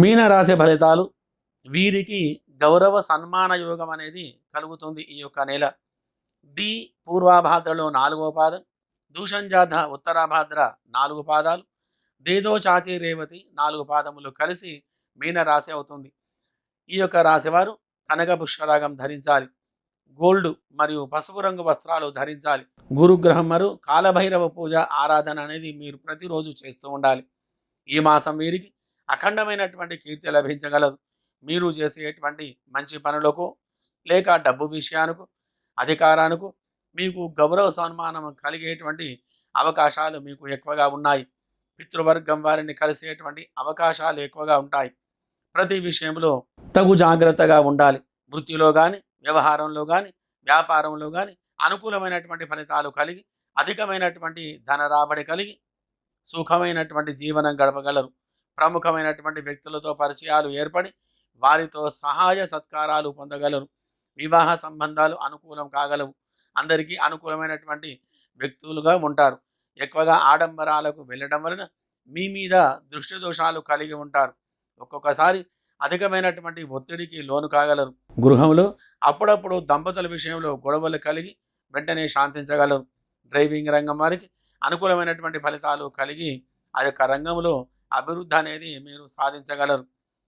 మీన రాశి ఫలితాలు. వీరికి గౌరవ సన్మాన యోగం అనేది కలుగుతుంది ఈ యొక్క నెల. ది పూర్వాభాద్రలో 4వ పాదం, దూషంజాధ ఉత్తరాభాద్ర 4 పాదాలు, దేదో చాచి రేవతి 4 పాదములు కలిసి మీన రాశి అవుతుంది. ఈ యొక్క రాశివారు కనక పుష్కరాగం ధరించాలి. గోల్డ్ మరియు పసుపు రంగు వస్త్రాలు ధరించాలి. గురుగ్రహం మరియు కాలభైరవ పూజ ఆరాధన అనేది మీరు ప్రతిరోజు చేస్తూ ఉండాలి. ఈ మాసం వీరికి అఖండమైనటువంటి కీర్తి లభించగలదు. మీరు చేసేటువంటి మంచి పనులకు, లేక డబ్బు విషయానికి, అధికారానికి మీకు గౌరవ సన్మానం కలిగేటువంటి అవకాశాలు మీకు ఎక్కువగా ఉన్నాయి. పితృవర్గం వారిని కలిసేటువంటి అవకాశాలు ఎక్కువగా ఉంటాయి. ప్రతి విషయంలో తగు జాగ్రత్తగా ఉండాలి. వృత్తిలో కానీ, వ్యవహారంలో కానీ, వ్యాపారంలో కానీ అనుకూలమైనటువంటి ఫలితాలు కలిగి, అధికమైనటువంటి ధన రాబడి కలిగి, సుఖమైనటువంటి జీవనం గడపగలరు. ప్రముఖమైనటువంటి వ్యక్తులతో పరిచయాలు ఏర్పడి వారితో సహాయ సత్కారాలు పొందగలరు. వివాహ సంబంధాలు అనుకూలం కాగలవు. అందరికీ అనుకూలమైనటువంటి వ్యక్తులుగా ఉంటారు. ఎక్కువగా ఆడంబరాలకు వెళ్ళడం వలన మీ మీద దృష్టి దోషాలు కలిగి ఉంటారు. ఒక్కొక్కసారి అధికమైనటువంటి ఒత్తిడికి లోను కాగలరు. గృహంలో అప్పుడప్పుడు దంపతుల విషయంలో గొడవలు కలిగి వెంటనే శాంతించగలరు. డ్రైవింగ్ రంగం వారికి అనుకూలమైనటువంటి ఫలితాలు కలిగి ఆ యొక్క రంగంలో అభివృద్ధి అనేది మీరు సాధించగలరు.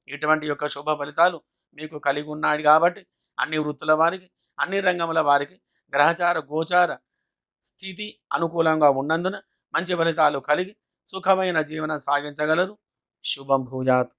ఇటువంటి యొక్క శుభ ఫలితాలు మీకు కలిగి ఉన్నాయి కాబట్టి అన్ని వృత్తుల వారికి, అన్ని రంగముల వారికి గ్రహచార గోచార స్థితి అనుకూలంగా ఉన్నందున మంచి ఫలితాలు కలిగి సుఖమైన జీవనం సాగించగలరు. శుభం భూయాత్.